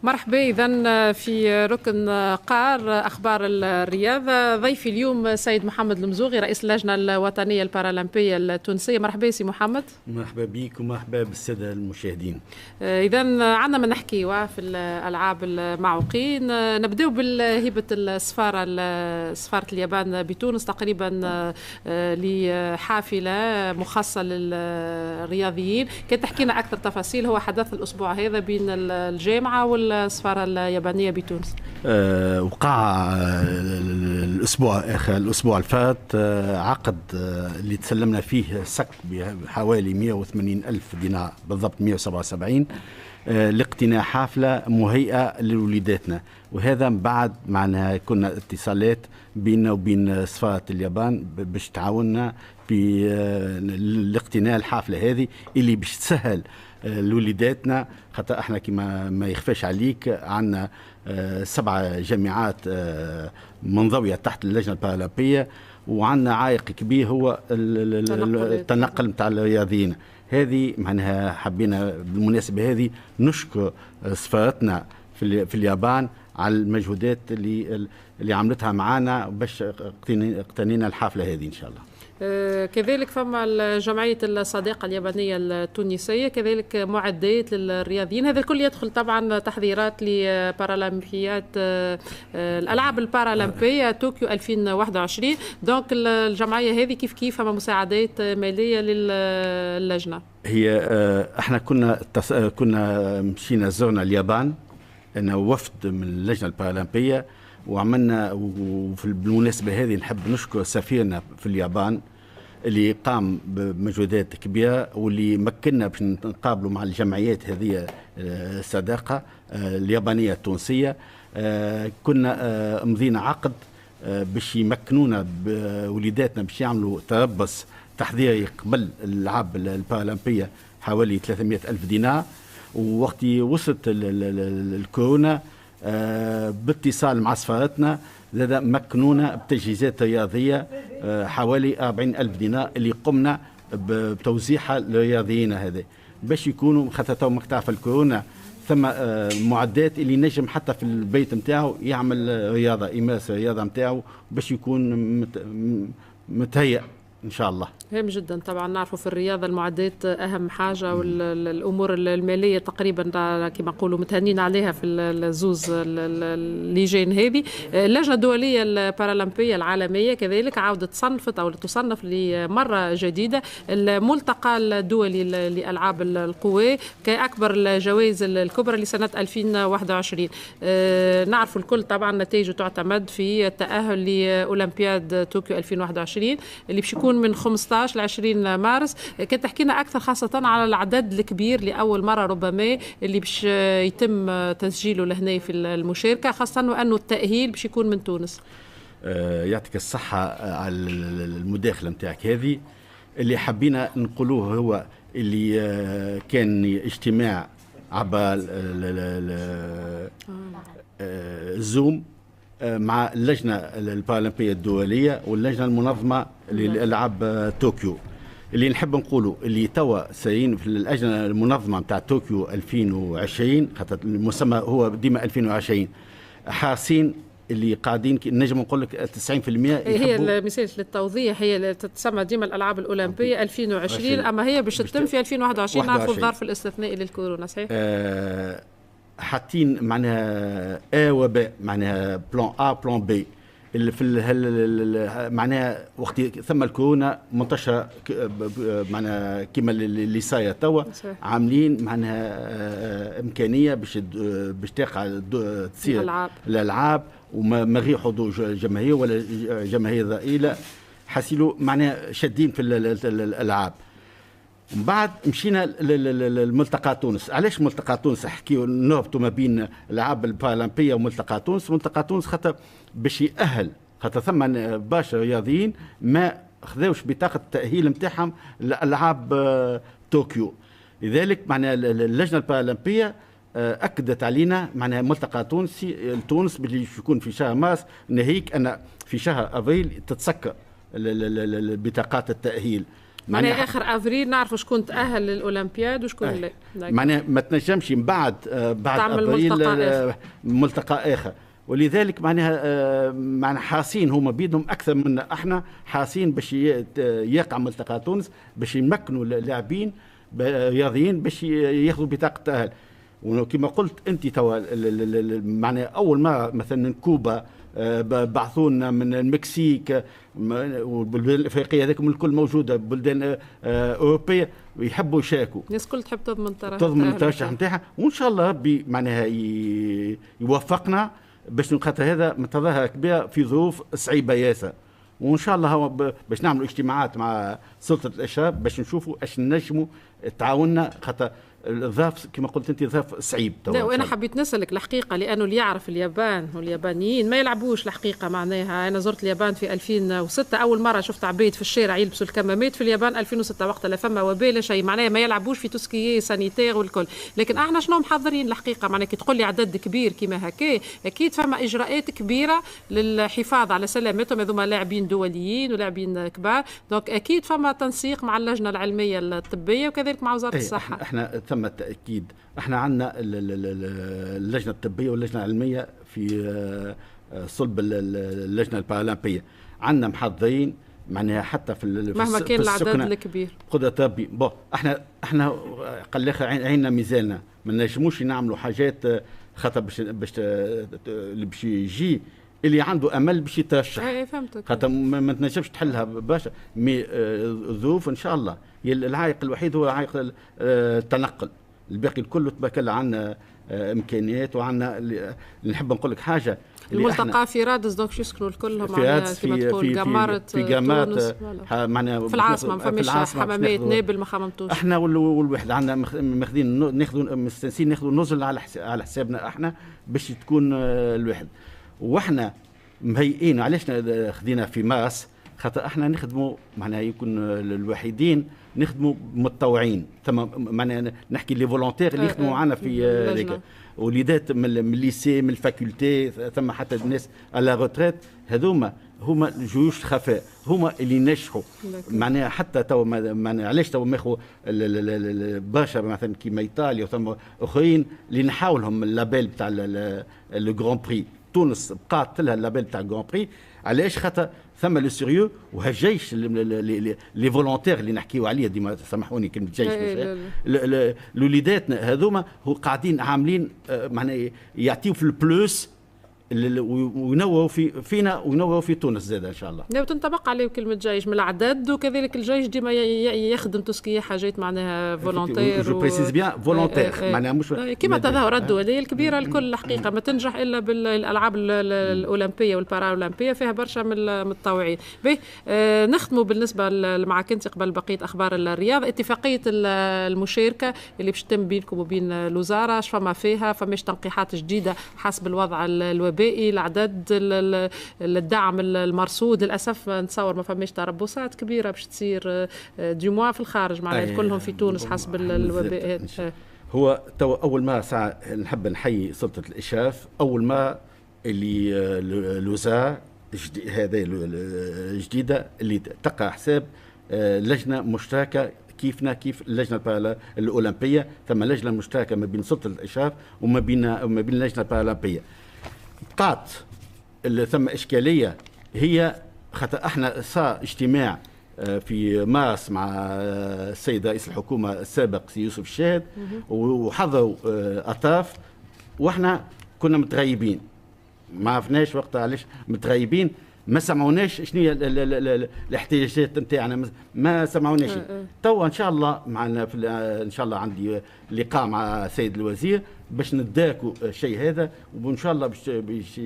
مرحبا. إذن في ركن قار أخبار الرياضة ضيفي اليوم سيد محمد المزوغي رئيس اللجنة الوطنية البارالمبية التونسية. مرحبا سي محمد. مرحبا بك ومرحبا بالسادة المشاهدين. إذن عندنا ما نحكيوا في الألعاب المعوقين. نبدأ بالهبة سفارة اليابان بتونس تقريبا لحافلة مخصصة للرياضيين. كي تحكينا أكثر تفاصيل هو حدث الأسبوع هذا بين الجامعة والسفارة اليابانية بتونس. وقع الأسبوع الفات عقد اللي تسلمنا فيه سك بحوالي 180 ألف دينار بالضبط 177 لاقتناء حافلة مهيئة لوليداتنا، وهذا بعد معناها كنا اتصالات بيننا وبين سفارة اليابان باش تعاوننا في الاقتناء الحافلة هذه اللي باش تسهل لوليداتنا. خاطر احنا كما ما يخفاش عليك عندنا 7 جامعات منضوية تحت اللجنة البارالمبية، وعندنا عائق كبير هو التنقل نتاع الرياضيين. هذه معناها حبينا بالمناسبة هذه نشكر سفارتنا في اليابان على المجهودات اللي عملتها معنا باش اقتنينا الحافلة هذه إن شاء الله. كذلك فما جمعية الصداقة اليابانية التونسية كذلك معدات للرياضيين. هذا الكل يدخل طبعا تحضيرات لبارالمبيات الألعاب البارالمبية طوكيو 2021. دونك الجمعية هذه كيف فما مساعدات مالية للجنة. هي احنا كنا مشينا زرنا اليابان، أنا وفد من اللجنة البارالمبية وعملنا. بالمناسبة هذه نحب نشكر سفيرنا في اليابان اللي قام بمجهودات كبيرة واللي مكننا باش نقابلوا مع الجمعيات هذه الصداقة اليابانية التونسية. كنا مضينا عقد باش يمكنونا بوليداتنا باش يعملوا تربص تحضيري قبل الألعاب البارالمبية حوالي 300 ألف دينار. ووقت وصلت الكورونا باتصال مع سفارتنا زاد مكنونا بتجهيزات رياضية حوالي 40 ألف دينار اللي قمنا بتوزيعها للرياضيين هذا باش يكونوا خاطر مقطع في الكورونا ثم معدات اللي نجم حتى في البيت نتاعو يعمل رياضة يمارس الرياضة نتاعو باش يكون متهيأ إن شاء الله. مهم جدا. طبعا نعرفوا في الرياضة المعدات أهم حاجة، والأمور المالية تقريبا كما نقولوا متهنين عليها في الزوز اللجان هذه. اللجنة الدولية البارالمبية العالمية كذلك عاودت صنفت أو تصنف لمرة جديدة الملتقى الدولي لألعاب القوى كأكبر الجوائز الكبرى لسنة 2021. نعرفوا الكل طبعا نتائجه تعتمد في التأهل لأولمبياد طوكيو 2021 اللي باش يكون من 15 ل 20 مارس. كنت تحكينا أكثر خاصة على العدد الكبير لأول مرة ربما اللي باش يتم تسجيله لهنا في المشاركة، خاصة وأنه التأهيل باش يكون من تونس. يعطيك الصحة على المداخلة متاعك هذه. اللي حبينا نقولوه هو اللي كان اجتماع عبر الزوم مع اللجنة البارالمبية الدولية واللجنة المنظمة للألعاب طوكيو. اللي نحب نقوله اللي توا سايين في اللجنة المنظمة متاع طوكيو 2020 خاطر المسمى هو ديما 2020 حاسين اللي قاعدين نجم نقول لك 90% هي المثال للتوضيح هي تتسمى ديما الألعاب الأولمبية 2020 أما هي باش تتم في 2021. نعرفوا الظرف الاستثنائي للكورونا صحيح. حاطين معناها A و B معناها بلان A بلان B اللي في معناها وقت ثم الكورونا منتشرة معناها كما اللي صاير توا عاملين معناها إمكانية باش تقع تصير الألعاب وما غير حضور جماهير ولا جماهير ضئيلة حسيلوا معناها شادين في الألعاب. ومن بعد مشينا للملتقى تونس. علاش ملتقى تونس حكيوا نربطوا ما بين الألعاب البارالمبية وملتقى تونس؟ ملتقى تونس خاطر باش يأهل خاطر ثم باشا رياضيين ما خذوش بطاقة التأهيل نتاعهم لألعاب طوكيو. لذلك معناها اللجنة البارالمبية أكدت علينا معناها ملتقى تونس باللي يكون في شهر مارس ناهيك أن في شهر أبريل تتسكر بطاقات التأهيل. معناها اخر افريل نعرفوا شكون تاهل للاولمبياد وشكون لا. معناها ما تنجمش من بعد افريل ملتقى اخر. ولذلك معناها حاسين هما بيدهم اكثر من احنا حاسين باش يقع ملتقى تونس باش يمكنوا اللاعبين رياضيين باش ياخذوا بطاقه التاهل. وكما قلت انت توا معناها اول ما مثلا من كوبا بعثونا من المكسيك والبلدان الافريقيه هذيك من الكل موجوده بلدان اوروبيه ويحبوا يشاركوا. الناس الكل تحب تضمن الترشح نتاعها وان شاء الله ربي معناها يوفقنا باش خاطر هذا متظاهره كبيره في ظروف صعيبه ياسر. وان شاء الله هو باش نعملوا اجتماعات مع سلطه الاشراف باش نشوفوا اش نجموا تعاوننا خاطر الظرف كما قلت انت ظرف صعيب. لا وانا حبيت نسالك الحقيقه لانه اللي يعرف اليابان واليابانيين ما يلعبوش الحقيقه. معناها انا زرت اليابان في 2006 اول مره شفت عبيد في الشارع يلبسوا الكمامات في اليابان 2006 وقت لا فما وباء شيء. معناها ما يلعبوش في توسكيي سانيتير والكل. لكن احنا شنو محضرين الحقيقه. معناها كي تقول لي عدد كبير كيما هكا اكيد فما اجراءات كبيره للحفاظ على سلامتهم. هذوما لاعبين دوليين ولاعبين كبار دونك اكيد فما تنسيق مع اللجنه العلميه الطبيه وكذلك مع وزاره الصحه. احنا ثم التأكيد احنا عندنا اللجنة الطبية واللجنة العلمية في صلب اللجنة البارالمبية. عندنا محضرين معناها حتى في مهما كان العدد الكبير قدرة ربي. احنا قال لك عيننا ميزاننا ما نجموش نعملوا حاجات خاطر باش يجي اللي عنده امل باش يترشح. اي فهمتك. خاطر ما تنجمش تحلها باشا مي الظروف ان شاء الله. العائق الوحيد هو عائق التنقل. الباقي الكل تبارك الله عندنا امكانيات وعندنا. نحب نقول لك حاجه الملتقى في رادس دونك يسكنوا الكلهم في رادس في جامات معناها في العاصمه ما فماش حمامات نابل ما خممتوش. احنا والواحد عندنا ماخذين ناخذوا مستنسين ناخذوا نزل على حسابنا احنا باش تكون الواحد. واحنا مهيئين علاش خذينا في مارس خاطر احنا نخدموا معناها يكون الوحيدين نخدموا متطوعين. ثم معناها نحكي لي فولونتير اللي يخدموا معنا في هذيك وليدات من الليسي من الفاكولتي ثم حتى الناس على روتريت هذوما هما الجيوش الخفاء هما اللي نجحوا. معناها حتى تو معناها علاش تو ماخذوا برشا مثلا كيما ايطاليا وثم اخرين اللي نحاولهم اللابيل بتاع لو جران بري. تونس بقات لها اللابيل تاع جران بري علاش خاطر ثم لو سيريو وهالجيش لي فولونتير اللي نحكيو عليه ديما سامحوني كلمه جيش الوليداتنا هذوما هو قاعدين عاملين معناها يعطيو في البلوس ونوعوا فينا ونوعوا في تونس زاد ان شاء الله. لا وتنطبق عليه كلمه جيش من العدد وكذلك الجيش ديما يخدم توسكيه حاجات معناها فولونتير. جو بريسيز بيان فولونتير معناها مش كما تظاهرات الدوليه الكبيره الكل الحقيقه ما تنجح الا بالالعاب الاولمبيه والباراولمبيه فيها برشا من المتطوعين. نختموا بالنسبه معك انت قبل بقيه اخبار الرياضه اتفاقيه المشاركه اللي باش تتم بينكم وبين الوزاره اش فما فيها فماش تنقيحات جديده حسب الوضع الوبائي العدد الدعم المرصود للاسف نتصور ما فماش تربصات كبيره باش تصير ديموا في الخارج معناها كلهم في تونس حسب الوباء. هو تو اول ما ساعه نحب نحيي سلطه الاشراف اول ما اللي الوزاره هذه الجديده اللي تقع حساب لجنه مشتركه كيفنا كيف اللجنه الاولمبيه. ثم لجنه مشتركه ما بين سلطه الاشراف وما بين اللجنه البارالمبيه. بقات ثم اشكاليه هي خاطر احنا صار اجتماع في مارس مع السيد رئيس الحكومه السابق سي يوسف الشاهد وحضروا اطراف واحنا كنا متغيبين ما عرفناش وقتها علاش متغيبين ما سمعوناش شنو هي الاحتياجات نتاعنا ما سمعوناش. توا ان شاء الله معنا ان شاء الله عندي لقاء مع السيد الوزير باش نداكوا الشيء هذا وان شاء الله باش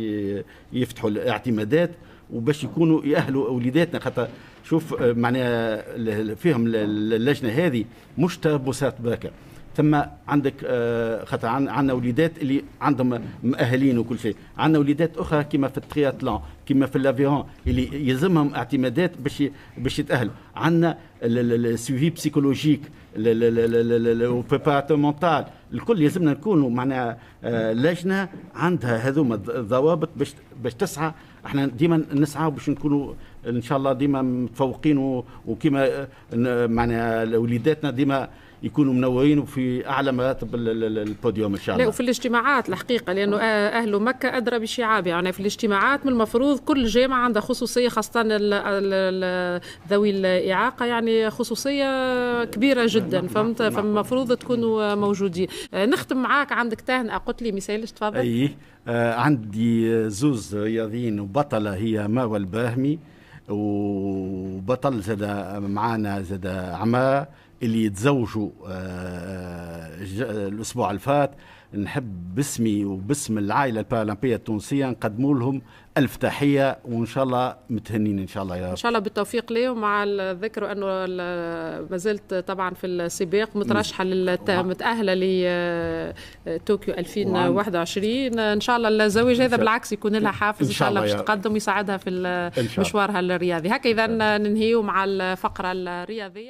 يفتحوا الاعتمادات وباش يكونوا يأهلوا اوليداتنا خاطر شوف معناها فيهم اللجنه هذه مش تربصات بركه. ثم عندك خاطر عندنا وليدات اللي عندهم مؤهلين وكل شيء. عندنا وليدات اخرى كما في الترياتلون كما في الافيون اللي يلزمهم اعتمادات باش يتاهلوا. عندنا السويفي بسيكولوجيك والبريباراتور مونتال الكل يلزمنا نكونوا معناها لجنه عندها هذوما الضوابط باش تسعى احنا ديما نسعى باش نكونوا ان شاء الله ديما متفوقين، وكما معنا وليداتنا ديما يكونوا منورين وفي اعلى مراتب البوديوم ان شاء الله. لا، وفي الاجتماعات الحقيقه، لانه اهل مكه ادرى بشعابها، يعني في الاجتماعات من المفروض كل جامعه عندها خصوصيه، خاصه ذوي الاعاقه، يعني خصوصيه كبيره جدا، فهمت؟ فالمفروض تكونوا موجودين. نختم معاك، عندك تهنئه قلت لي مثالش، تفضل. اي عندي زوز رياضيين وبطله هي مروه البراهمي، وبطل زاد معانا زاد عمار اللي يتزوجوا الأسبوع الفات. نحب باسمي وباسم العائلة البارالمبية التونسية نقدموا لهم ألف تحية، وإن شاء الله متهنين إن شاء الله يا رب. إن شاء الله بالتوفيق لهم، مع الذكر أنه ما زلت طبعا في السباق مترشحة متأهلة لطوكيو 2021. إن شاء الله الزواج هذا بالعكس يكون لها حافز إن شاء الله باش تقدم ويساعدها في مشوارها الرياضي. هكذا ننهيو مع الفقرة الرياضية.